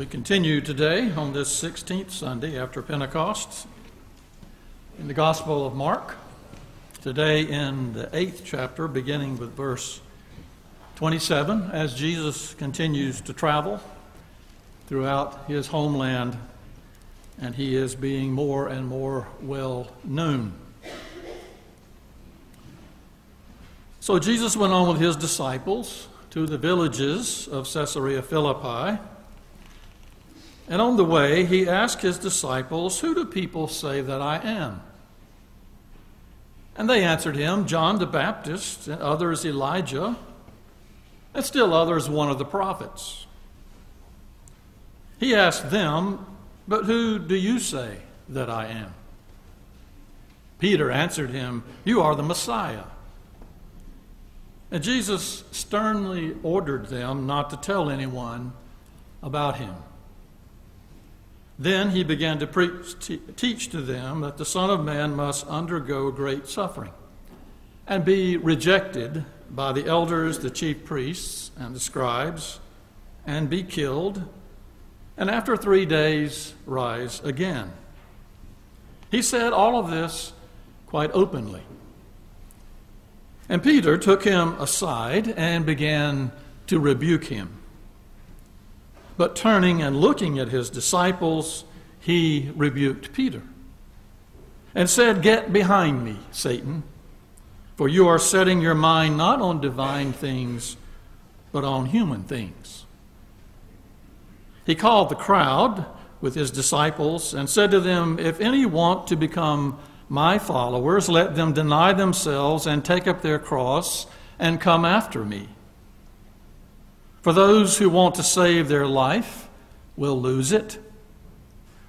We continue today on this 16th Sunday after Pentecost in the Gospel of Mark, today in the 8th chapter, beginning with verse 27, as Jesus continues to travel throughout his homeland, and he is being more and more well known. So Jesus went on with his disciples to the villages of Caesarea Philippi, and on the way he asked his disciples, "Who do people say that I am?" And they answered him, "John the Baptist, and others Elijah, and still others one of the prophets." He asked them, "But who do you say that I am?" Peter answered him, "You are the Messiah." And Jesus sternly ordered them not to tell anyone about him. Then he began to teach to them that the Son of Man must undergo great suffering and be rejected by the elders, the chief priests, and the scribes, and be killed, and after 3 days rise again. He said all of this quite openly. And Peter took him aside and began to rebuke him. But turning and looking at his disciples, he rebuked Peter and said, "Get behind me, Satan, for you are setting your mind not on divine things, but on human things." He called the crowd with his disciples and said to them, "If any want to become my followers, let them deny themselves and take up their cross and come after me. For those who want to save their life will lose it,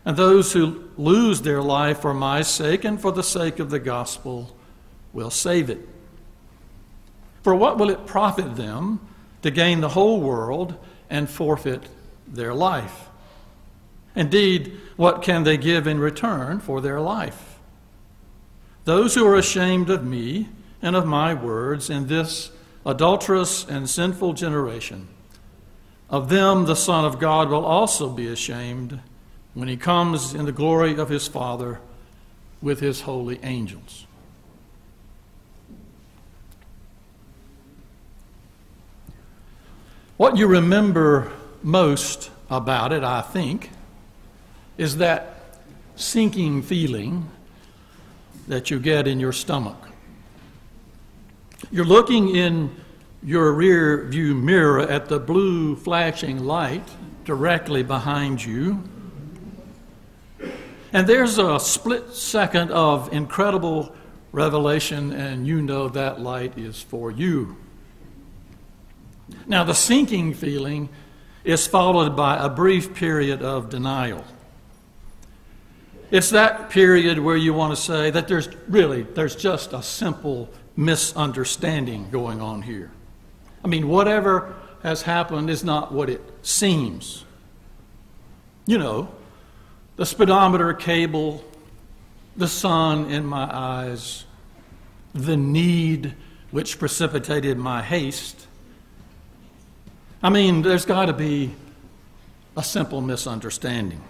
and those who lose their life for my sake and for the sake of the gospel will save it. For what will it profit them to gain the whole world and forfeit their life? Indeed, what can they give in return for their life? Those who are ashamed of me and of my words in this adulterous and sinful generation, of them the Son of God will also be ashamed when he comes in the glory of his Father with his holy angels." What you remember most about it, I think, is that sinking feeling that you get in your stomach. You're looking in your rear view mirror at the blue flashing light directly behind you, and there's a split second of incredible revelation, and you know that light is for you. Now, the sinking feeling is followed by a brief period of denial. It's that period where you want to say that there's just a simple misunderstanding going on here. I mean, whatever has happened is not what it seems. You know, the speedometer cable, the sun in my eyes, the need which precipitated my haste. I mean, there's got to be a simple misunderstanding.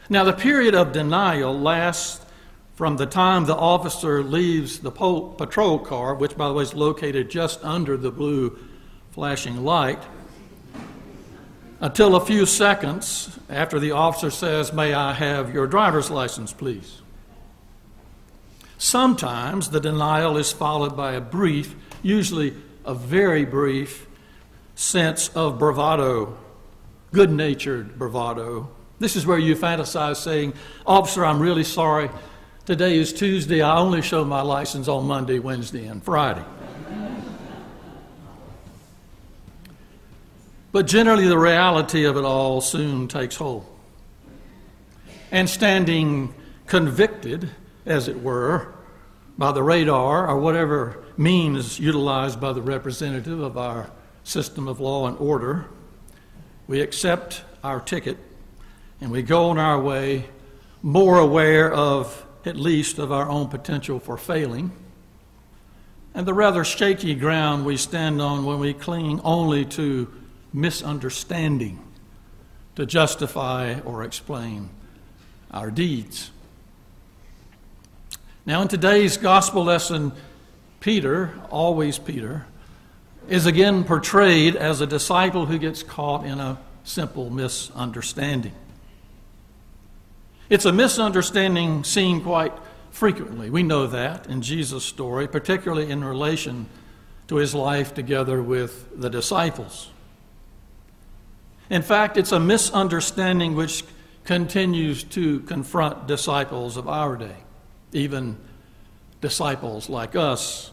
Now, the period of denial lasts from the time the officer leaves the patrol car, which, by the way, is located just under the blue flashing light, until a few seconds after the officer says, "May I have your driver's license, please?" Sometimes the denial is followed by a brief, usually a very brief, sense of bravado, good-natured bravado. This is where you fantasize saying, "Officer, I'm really sorry. Today is Tuesday. I only show my license on Monday, Wednesday, and Friday." But generally the reality of it all soon takes hold. And standing convicted, as it were, by the radar or whatever means utilized by the representative of our system of law and order, we accept our ticket and we go on our way, more aware of, at least, of our own potential for failing, and the rather shaky ground we stand on when we cling only to misunderstanding to justify or explain our deeds. Now, in today's gospel lesson, Peter, always Peter, is again portrayed as a disciple who gets caught in a simple misunderstanding. It's a misunderstanding seen quite frequently. We know that in Jesus' story, particularly in relation to his life together with the disciples. In fact, it's a misunderstanding which continues to confront disciples of our day, even disciples like us.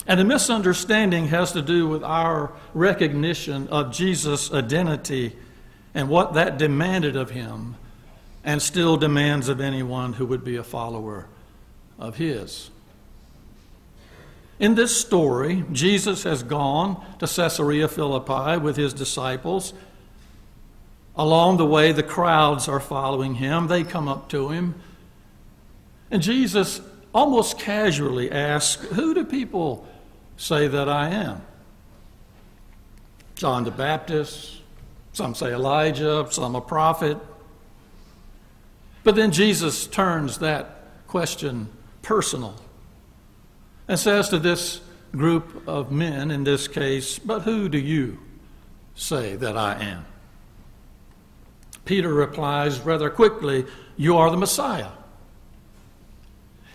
And the misunderstanding has to do with our recognition of Jesus' identity and what that demanded of him and still demands of anyone who would be a follower of his. In this story, Jesus has gone to Caesarea Philippi with his disciples. Along the way, the crowds are following him. They come up to him. And Jesus almost casually asks, "Who do people say that I am?" John the Baptist, some say Elijah, some a prophet. But then Jesus turns that question personal and says to this group of men, in this case, "But who do you say that I am?" Peter replies rather quickly, "You are the Messiah."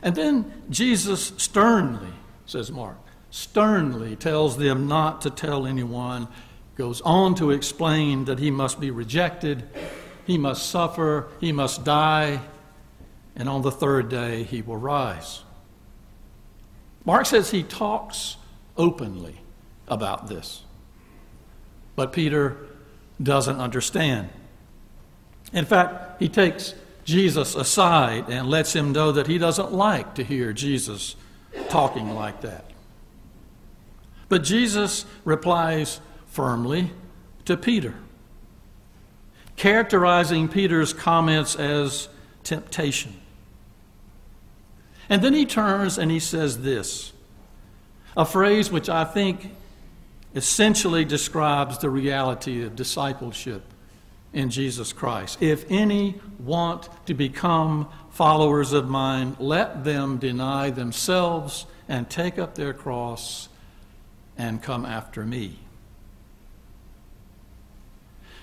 And then Jesus sternly, says Mark, sternly tells them not to tell anyone, goes on to explain that he must be rejected, he must suffer, he must die, and on the third day he will rise. Mark says he talks openly about this, but Peter doesn't understand. In fact, he takes Jesus aside and lets him know that he doesn't like to hear Jesus talking like that. But Jesus replies firmly to Peter, characterizing Peter's comments as temptation. And then he turns and he says this, a phrase which I think essentially describes the reality of discipleship in Jesus Christ. "If any want to become followers of mine, let them deny themselves and take up their cross and come after me."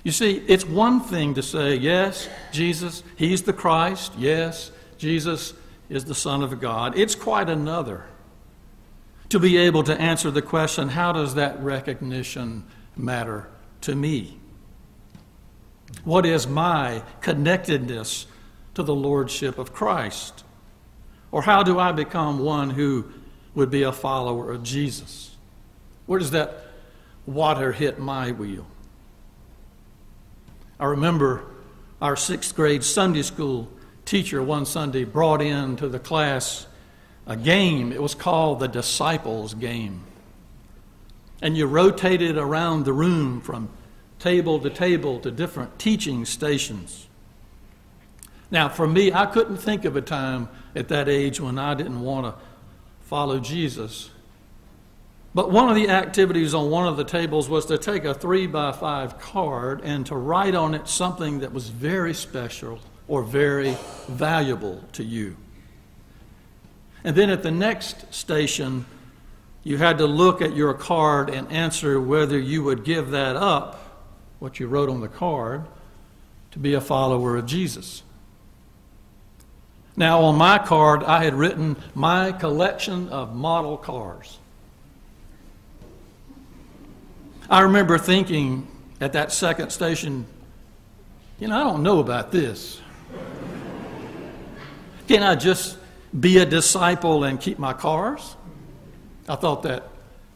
You see, it's one thing to say, yes, Jesus, he's the Christ. Yes, Jesus is the Son of God. It's quite another to be able to answer the question, how does that recognition matter to me? What is my connectedness to the Lordship of Christ? Or how do I become one who would be a follower of Jesus? Where does that water hit my wheel? I remember our 6th grade Sunday school teacher one Sunday brought into the class a game. It was called the Disciples Game. And you rotated around the room from table to different teaching stations. Now, for me, I couldn't think of a time at that age when I didn't want to follow Jesus. But one of the activities on one of the tables was to take a 3x5 card and to write on it something that was very special or very valuable to you. And then at the next station, you had to look at your card and answer whether you would give that up, what you wrote on the card, to be a follower of Jesus. Now, on my card, I had written my collection of model cars. I remember thinking at that second station, I don't know about this. Can I just be a disciple and keep my cars? I thought that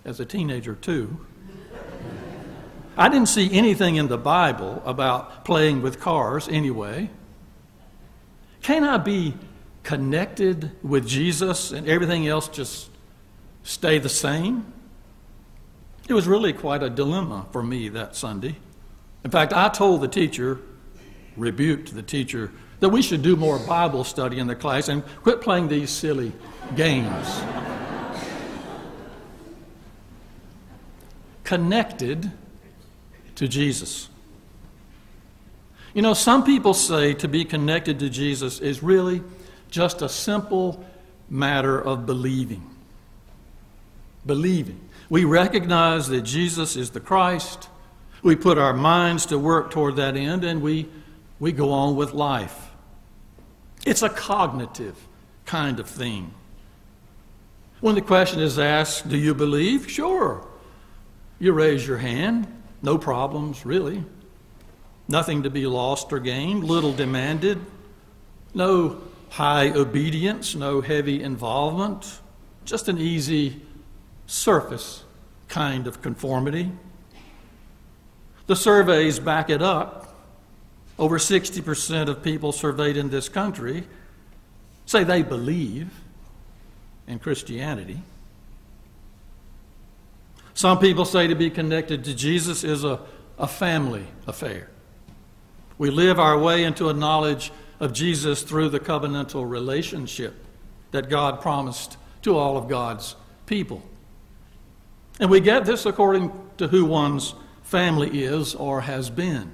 as a teenager too. I didn't see anything in the Bible about playing with cars anyway. Can I be connected with Jesus and everything else just stay the same? It was really quite a dilemma for me that Sunday. In fact, I told the teacher, rebuked the teacher, that we should do more Bible study in the class and quit playing these silly games. Connected to Jesus. You know, some people say to be connected to Jesus is really just a simple matter of believing. Believing. We recognize that Jesus is the Christ. We put our minds to work toward that end, and we go on with life. It's a cognitive kind of thing. When the question is asked, do you believe? Sure. You raise your hand. No problems, really. Nothing to be lost or gained. Little demanded. No high obedience. No heavy involvement. Just an easy surface kind of conformity. The surveys back it up. Over 60% of people surveyed in this country say they believe in Christianity. Some people say to be connected to Jesus is a family affair. We live our way into a knowledge of Jesus through the covenantal relationship that God promised to all of God's people. And we get this according to who one's family is or has been.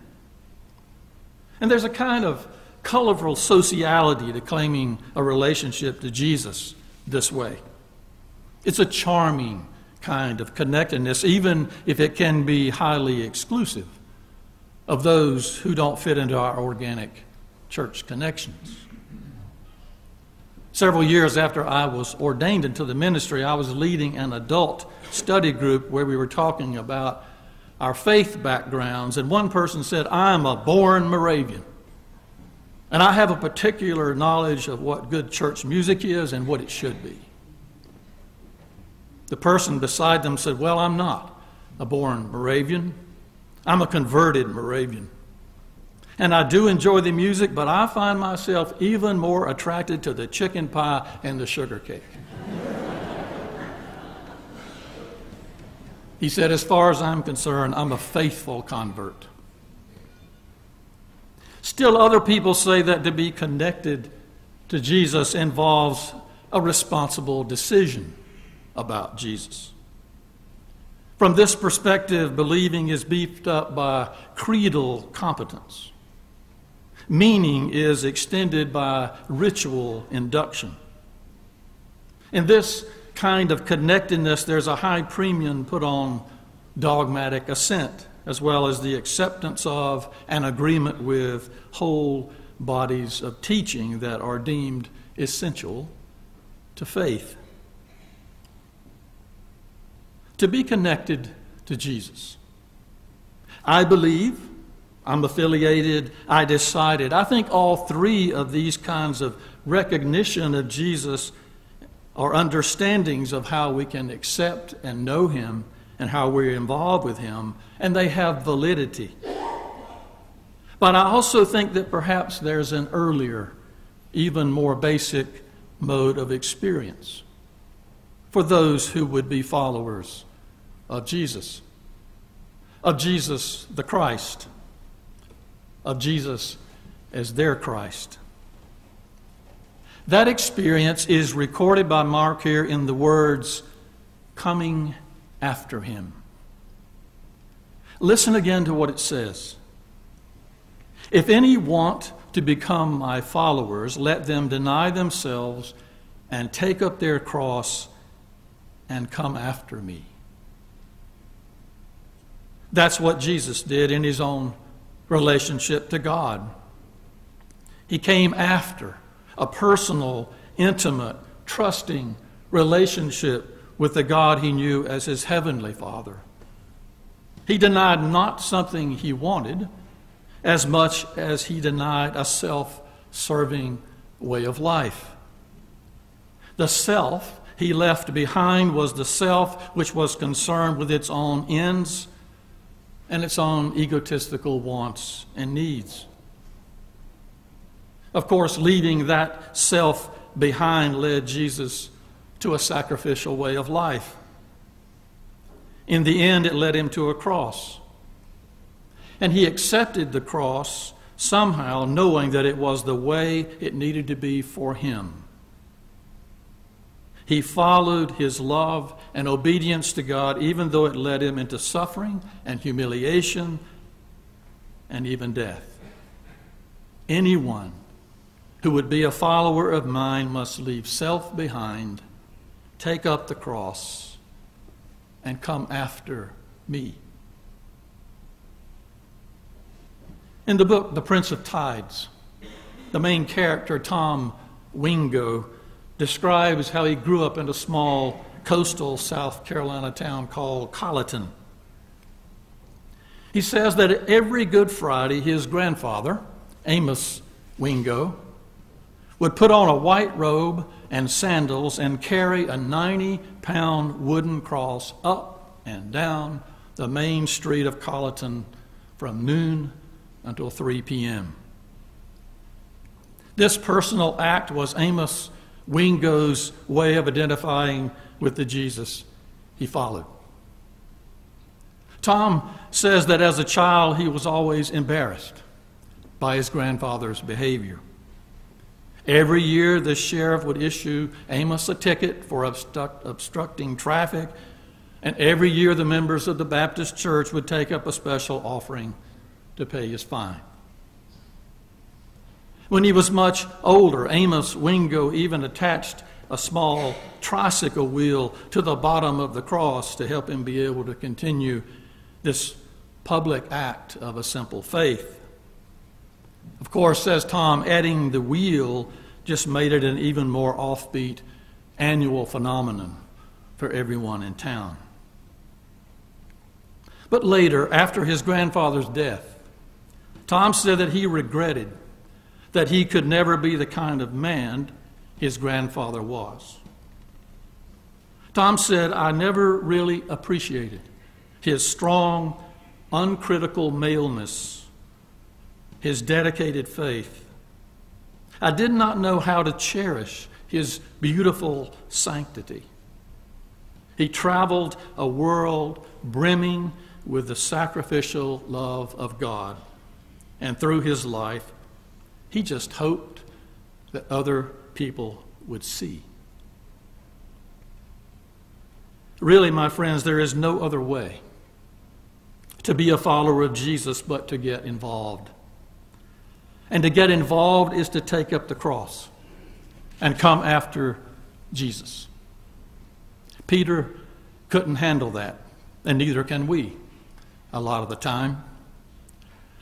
And there's a kind of colorful sociality to claiming a relationship to Jesus this way. It's a charming kind of connectedness, even if it can be highly exclusive of those who don't fit into our organic church connections. Several years after I was ordained into the ministry, I was leading an adult study group where we were talking about our faith backgrounds, and one person said, I'm a born Moravian, and I have a particular knowledge of what good church music is and what it should be. The person beside them said, well, I'm not a born Moravian. I'm a converted Moravian. And I do enjoy the music, but I find myself even more attracted to the chicken pie and the sugar cake. He said, as far as I'm concerned, I'm a faithful convert. Still, other people say that to be connected to Jesus involves a responsible decision about Jesus. From this perspective, believing is beefed up by creedal competence. Meaning is extended by ritual induction. In this kind of connectedness, there's a high premium put on dogmatic assent, as well as the acceptance of and agreement with whole bodies of teaching that are deemed essential to faith. To be connected to Jesus. I believe, I'm affiliated, I decided. I think all three of these kinds of recognition of Jesus are understandings of how we can accept and know him and how we're involved with him, and they have validity. But I also think that perhaps there's an earlier, even more basic mode of experience for those who would be followers of Jesus the Christ, of Jesus as their Christ. That experience is recorded by Mark here in the words, coming after him. Listen again to what it says. If any want to become my followers, let them deny themselves and take up their cross and come after me. That's what Jesus did in his own relationship to God. He came after a personal, intimate, trusting relationship with the God he knew as his heavenly Father. He denied not something he wanted as much as he denied a self-serving way of life. The self he left behind was the self which was concerned with its own ends and its own egotistical wants and needs. Of course, leaving that self behind led Jesus to a sacrificial way of life. In the end, it led him to a cross. And he accepted the cross somehow, knowing that it was the way it needed to be for him. He followed his love and obedience to God, even though it led him into suffering and humiliation and even death. anyone who would be a follower of mine must leave self behind, take up the cross, and come after me. In the book, The Prince of Tides, the main character, Tom Wingo, describes how he grew up in a small coastal South Carolina town called Colleton. He says that every Good Friday, his grandfather, Amos Wingo, would put on a white robe and sandals and carry a 90-pound wooden cross up and down the main street of Colleton from noon until 3 p.m. This personal act was Amos Wingo's way of identifying with the Jesus he followed. Tom says that as a child he was always embarrassed by his grandfather's behavior. Every year the sheriff would issue Amos a ticket for obstructing traffic, and every year the members of the Baptist church would take up a special offering to pay his fine. When he was much older, Amos Wingo even attached a small tricycle wheel to the bottom of the cross to help him be able to continue this public act of a simple faith. Of course, says Tom, adding the wheel just made it an even more offbeat annual phenomenon for everyone in town. But later, after his grandfather's death, Tom said that he regretted that he could never be the kind of man his grandfather was. Tom said, "I never really appreciated his strong, uncritical maleness, his dedicated faith. I did not know how to cherish his beautiful sanctity. He traveled a world brimming with the sacrificial love of God, and through his life, he just hoped that other people would see." Really, my friends, there is no other way to be a follower of Jesus but to get involved. And to get involved is to take up the cross and come after Jesus. Peter couldn't handle that, and neither can we a lot of the time.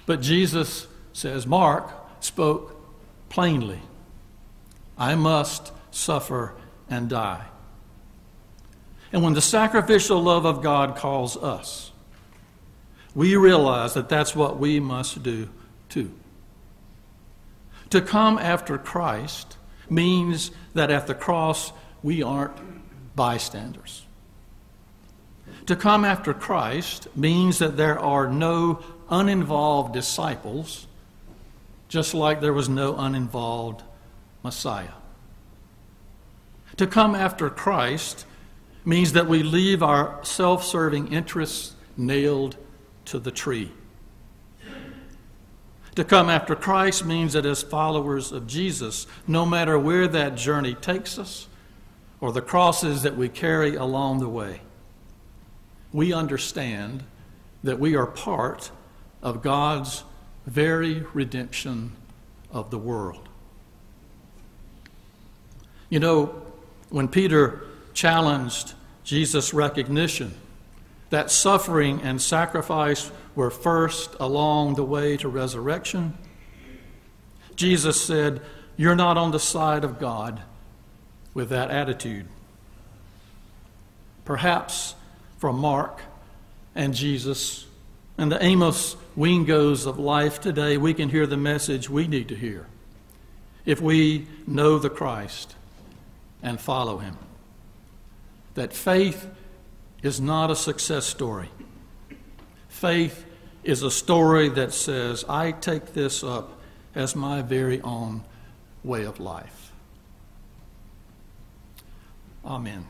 But Jesus, says Mark, spoke plainly, "I must suffer and die." And when the sacrificial love of God calls us, we realize that that's what we must do too. To come after Christ means that at the cross we aren't bystanders. To come after Christ means that there are no uninvolved disciples, just like there was no uninvolved Messiah. To come after Christ means that we leave our self-serving interests nailed to the tree. To come after Christ means that as followers of Jesus, no matter where that journey takes us or the crosses that we carry along the way, we understand that we are part of God's very redemption of the world. You know, when Peter challenged Jesus' recognition that suffering and sacrifice were first along the way to resurrection, Jesus said, "You're not on the side of God with that attitude." Perhaps from Mark and Jesus and the Amos Wingos of life today, we can hear the message we need to hear if we know the Christ and follow him. That faith is not a success story. Faith is a story that says, I take this up as my very own way of life. Amen.